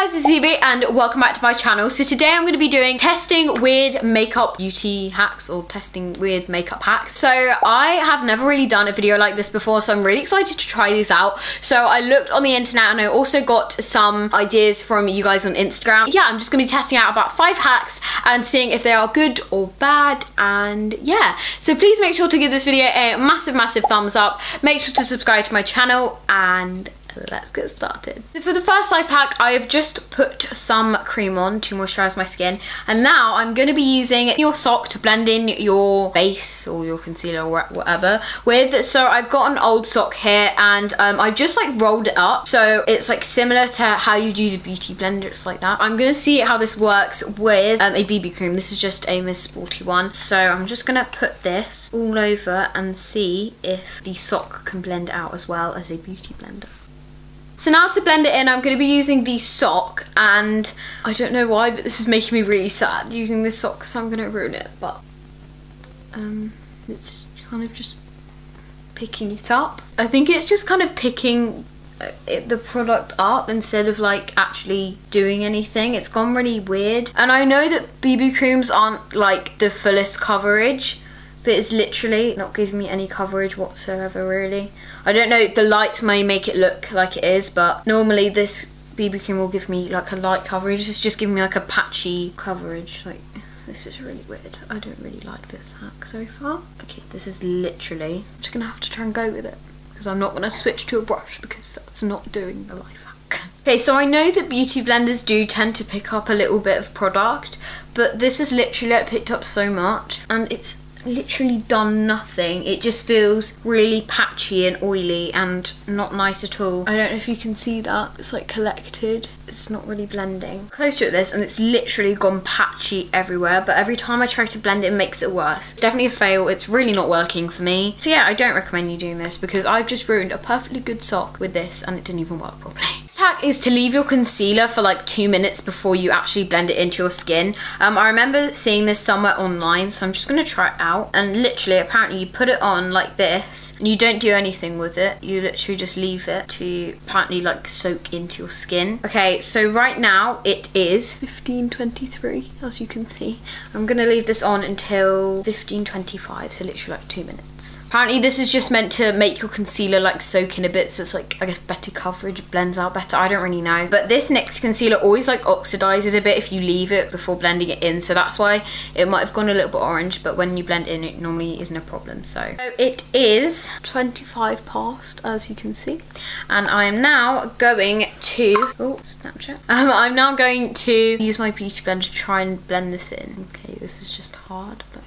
Hey guys, it's Evie and welcome back to my channel. So today I'm going to be doing testing weird makeup beauty hacks or testing weird makeup hacks. So I have never really done a video like this before, so I'm really excited to try these out. So I looked on the internet and I also got some ideas from you guys on Instagram. Yeah, I'm just going to be testing out about 5 hacks and seeing if they are good or bad, and yeah. So please make sure to give this video a massive thumbs up. Make sure to subscribe to my channel and let's get started. So for the first life hack, I have just put some cream on to moisturize my skin, and now I'm going to be using your sock to blend in your base or your concealer or whatever with. So I've got an old sock here and I've just like rolled it up, so it's like similar to how you'd use a beauty blender. It's like that. I'm going to see how this works with a BB cream. This is just a Miss Sporty one, so I'm just going to put this all over and see if the sock can blend out as well as a beauty blender. So now to blend it in, I'm going to be using the sock, and I don't know why, but this is making me really sad using this sock because I'm going to ruin it, but it's kind of just picking it up. I think it's just kind of picking the product up instead of like actually doing anything. It's gone really weird, and I know that BB creams aren't like the fullest coverage, but it's literally not giving me any coverage whatsoever, really. I don't know, the lights may make it look like it is, but normally this BB cream will give me like a light coverage. It's just giving me like a patchy coverage. Like, this is really weird. I don't really like this hack so far. Okay, this is literally, I'm just gonna have to try and go with it because I'm not gonna switch to a brush because that's not doing the life hack. Okay, so I know that beauty blenders do tend to pick up a little bit of product, but this is literally like picked up so much and it's literally done nothing. It just feels really patchy and oily and not nice at all. I don't know if you can see that. It's like collected. It's not really blending. Closer at this and it's literally gone patchy everywhere, but every time I try to blend it, it makes it worse. It's definitely a fail. It's really not working for me. So yeah, I don't recommend you doing this because I've just ruined a perfectly good sock with this and it didn't even work properly. This hack is to leave your concealer for like 2 minutes before you actually blend it into your skin. I remember seeing this somewhere online, so I'm just going to try it out. And literally, apparently you put it on like this and you don't do anything with it. You literally just leave it to apparently like soak into your skin. Okay, so right now it is 15:23, as you can see. I'm gonna leave this on until 15:25, so literally like 2 minutes. Apparently this is just meant to make your concealer like soak in a bit, so it's like, I guess, better coverage, blends out better. I don't really know, but this NYX concealer always like oxidizes a bit if you leave it before blending it in, so that's why it might have gone a little bit orange, but when you blend in it normally isn't a problem. So it is 25 past, as you can see, and I am now going to Snapchat. I'm now going to use my beauty blender to try and blend this in. Okay, this is just hard, but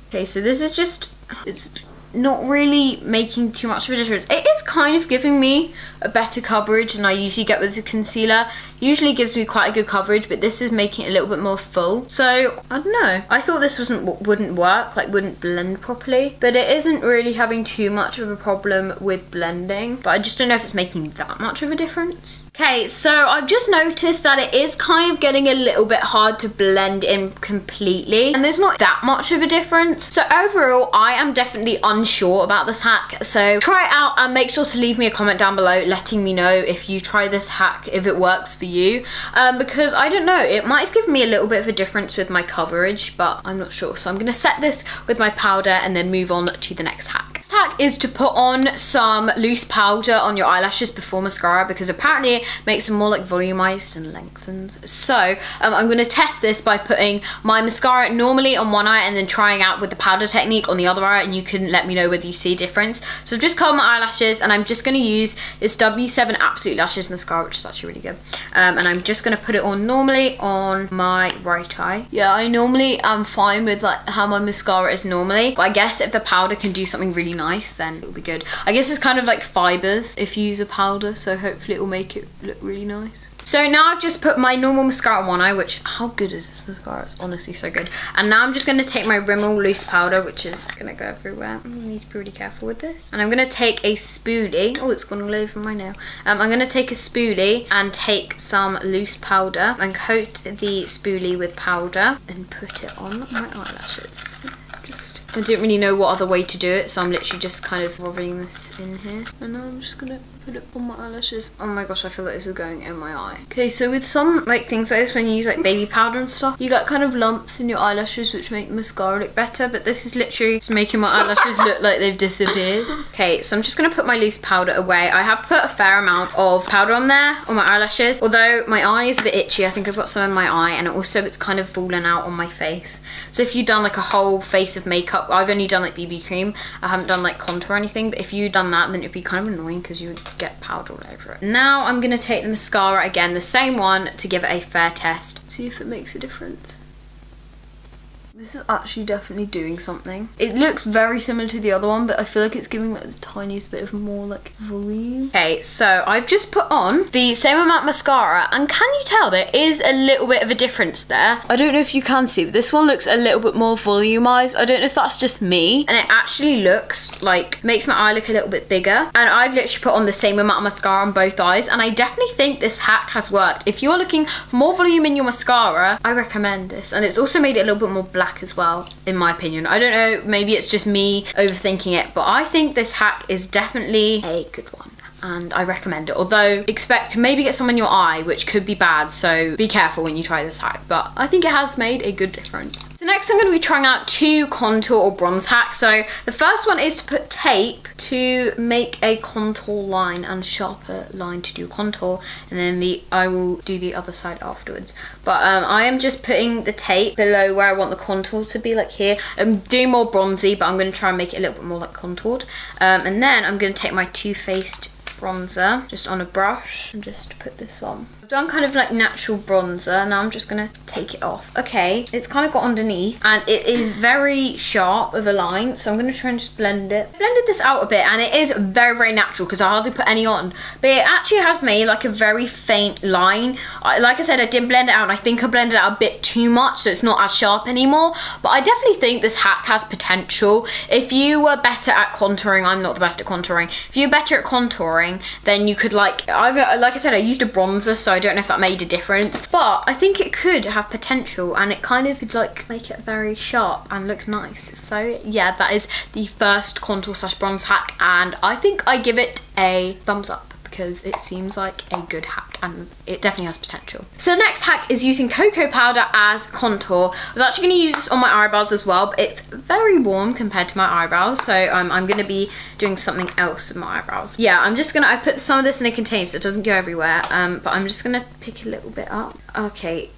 okay, so this is just, it's not really making too much of a difference. It is kind of giving me a better coverage than I usually get with the concealer. Usually gives me quite a good coverage, but this is making it a little bit more full. So I don't know, I thought this wouldn't work, like wouldn't blend properly, but it isn't really having too much of a problem with blending, but I just don't know if it's making that much of a difference. Okay, so I've just noticed that it is kind of getting a little bit hard to blend in completely, and there's not that much of a difference. So overall, I am definitely unsure about this hack, so try it out and make sure to leave me a comment down below letting me know if you try this hack, if it works for you, because I don't know, it might have given me a little bit of a difference with my coverage, but I'm not sure. So I'm going to set this with my powder and then move on to the next hack. Next hack is to put on some loose powder on your eyelashes before mascara, because apparently it makes them more like volumized and lengthens. So I'm going to test this by putting my mascara normally on one eye and then trying out with the powder technique on the other eye, and you can let me know whether you see a difference. So I've just covered my eyelashes and I'm just going to use this W7 Absolute Lashes mascara, which is actually really good. And I'm just going to put it on normally on my right eye. Yeah, I normally am fine with like how my mascara is normally, but I guess if the powder can do something really nice, then it'll be good. I guess it's kind of like fibers if you use a powder, so hopefully it will make it look really nice. So now I've just put my normal mascara on one eye, which, how good is this mascara? It's honestly so good. And now I'm just going to take my Rimmel loose powder, which is going to go everywhere. I need to be really careful with this. And I'm going to take a spoolie. Oh, it's gone all over my nail. I'm going to take a spoolie and take some loose powder and coat the spoolie with powder and put it on my eyelashes. I don't really know what other way to do it, so I'm literally just kind of rubbing this in here. And now I'm just going to put it on my eyelashes. Oh my gosh, I feel like this is going in my eye. Okay, so with some like things like this, when you use like baby powder and stuff, you get kind of lumps in your eyelashes which make the mascara look better, but this is literally just making my eyelashes look like they've disappeared. Okay, so I'm just gonna put my loose powder away. I have put a fair amount of powder on there on my eyelashes, although my eye is a bit itchy. I think I've got some in my eye, and also it's kind of fallen out on my face. So if you've done like a whole face of makeup, I've only done like BB cream, I haven't done like contour or anything, but if you'd done that, then it'd be kind of annoying because you would get powder all over it. Now I'm gonna take the mascara again, the same one, to give it a fair test. See if it makes a difference. This is actually definitely doing something. It looks very similar to the other one, but I feel like it's giving like the tiniest bit of more like volume. Okay, so I've just put on the same amount of mascara, and can you tell there is a little bit of a difference there? I don't know if you can see, but this one looks a little bit more volumized. I don't know if that's just me. And it actually looks like, makes my eye look a little bit bigger. And I've literally put on the same amount of mascara on both eyes, and I definitely think this hack has worked. If you're looking for more volume in your mascara, I recommend this. And it's also made it a little bit more black as well, in my opinion. I don't know, maybe it's just me overthinking it, but I think this hack is definitely a good one, and I recommend it. Although expect to maybe get some in your eye, which could be bad, so be careful when you try this hack, but I think it has made a good difference. So next I'm going to be trying out 2 contour or bronze hacks. So the first one is to put tape to make a contour line and sharper line to do contour, and then I will do the other side afterwards. But I am just putting the tape below where I want the contour to be, like here. I'm doing more bronzy, but I'm going to try and make it a little bit more like contoured. And then I'm going to take my Too Faced bronzer just on a brush and just put this on. I've done kind of like natural bronzer, now I'm just gonna take it off. Okay, it's kind of got underneath and it is very sharp of a line, so I'm gonna try and just blend it. I blended this out a bit and it is very, very natural because I hardly put any on, but it actually has made like a very faint line. Like I said, I didn't blend it out, and I think I blended it out a bit too much, so it's not as sharp anymore, but I definitely think this hack has potential. If you were better at contouring, I'm not the best at contouring, if you're better at contouring, then you could like I said, I used a bronzer, so I don't know if that made a difference, but I think it could have potential, and it kind of could like make it very sharp and look nice. So yeah, that is the first contour slash bronze hack, and I think I give it a thumbs up because it seems like a good hack and it definitely has potential. So the next hack is using cocoa powder as contour. I was actually going to use this on my eyebrows as well, but it's very warm compared to my eyebrows, so I'm going to be doing something else with my eyebrows. Yeah, I put some of this in a container so it doesn't go everywhere, but I'm just going to pick a little bit up. Okay,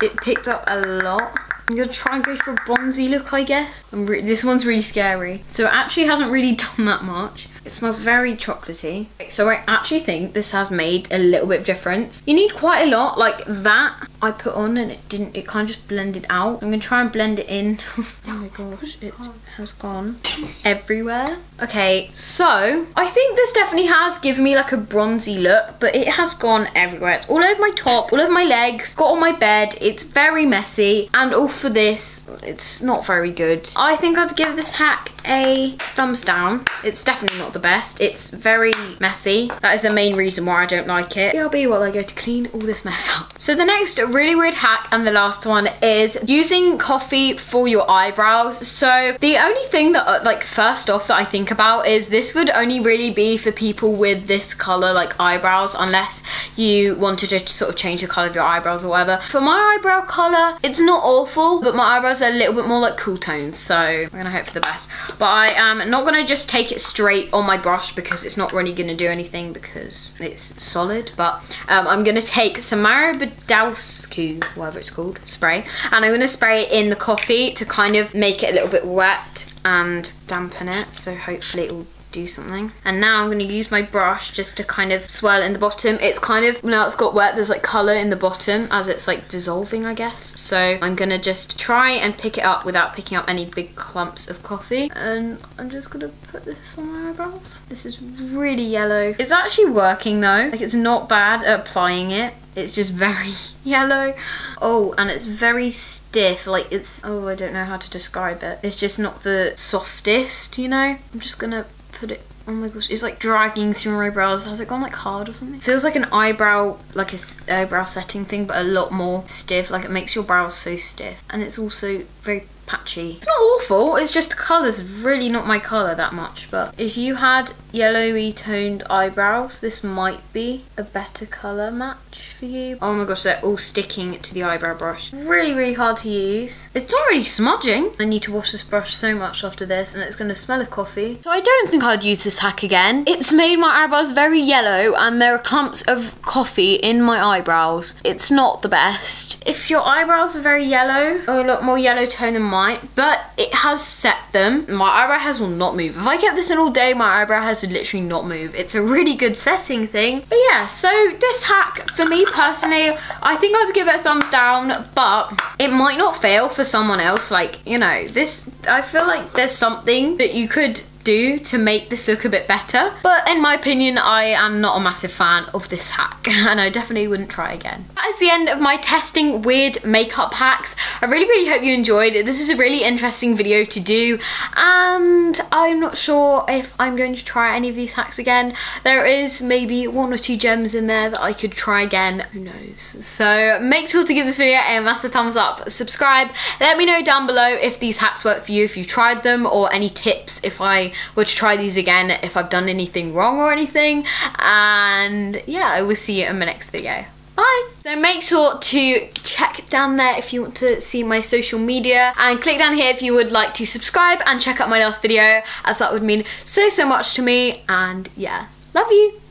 it picked up a lot. I'm going to try and go for a bronzy look, I guess. This one's really scary. So it actually hasn't really done that much. It smells very chocolatey. So I actually think this has made a little bit of difference. You need quite a lot, like that I put on and it kind of just blended out. I'm going to try and blend it in. Oh my gosh, it has gone everywhere. Okay, so I think this definitely has given me like a bronzy look, but it has gone everywhere. It's all over my top, all over my legs, got on my bed. It's very messy, and all for this, it's not very good. I think I'd give this hack a thumbs down. It's definitely not the best. It's very messy. That is the main reason why I don't like it. BRB while I go to clean all this mess up. So the next really weird hack, and the last one, is using coffee for your eyebrows. So the only thing that like first off that I think about is this would only really be for people with this color like eyebrows, unless you wanted to sort of change the color of your eyebrows or whatever. For my eyebrow color, it's not awful, but my eyebrows are a little bit more like cool tones, so we're gonna hope for the best. But I am not gonna just take it straight on my brush because it's not really gonna do anything because it's solid, but I'm gonna take some Marabadowsku, whatever it's called, spray, and I'm gonna spray it in the coffee to kind of make it a little bit wet and dampen it, so hopefully it will do something. And now I'm going to use my brush just to kind of swirl in the bottom. It's kind of, now it's got wet, there's like colour in the bottom as it's like dissolving, I guess. So I'm going to just try and pick it up without picking up any big clumps of coffee. And I'm just going to put this on my eyebrows. This is really yellow. It's actually working though. Like, it's not bad at applying it. It's just very yellow. Oh, and it's very stiff. Like it's, oh, I don't know how to describe it. It's just not the softest, you know? I'm just gonna put it, oh my gosh, it's like dragging through my brows. Has it gone like hard or something? Feels like an eyebrow, like a eyebrow setting thing, but a lot more stiff. Like it makes your brows so stiff. And it's also very patchy. It's not awful, it's just the colour's really not my colour that much, but if you had yellowy toned eyebrows, this might be a better colour match for you. Oh my gosh, they're all sticking to the eyebrow brush. Really, really hard to use. It's not really smudging. I need to wash this brush so much after this, and it's going to smell of coffee. So I don't think I'd use this hack again. It's made my eyebrows very yellow, and there are clumps of coffee in my eyebrows. It's not the best. If your eyebrows are very yellow, or a lot more yellow tone than mine, but it has set them, my eyebrow hairs will not move. If I kept this in all day, my eyebrow hairs would literally not move. It's a really good setting thing. But yeah, so this hack, for me personally, I think I would give it a thumbs down, but it might not fail for someone else. Like, you know, this, I feel like there's something that you could do to make this look a bit better, but in my opinion, I am not a massive fan of this hack, and I definitely wouldn't try again. That is the end of my testing weird makeup hacks. I really hope you enjoyed it. This is a really interesting video to do, and I'm not sure if I'm going to try any of these hacks again. There is maybe 1 or 2 gems in there that I could try again, who knows. So make sure to give this video a massive thumbs up, subscribe, let me know down below if these hacks work for you, if you tried them, or any tips if I were to try these again, if I've done anything wrong or anything. And yeah, I will see you in my next video. Bye! So make sure to check down there if you want to see my social media, and click down here if you would like to subscribe and check out my last video, as that would mean so much to me. And yeah, love you!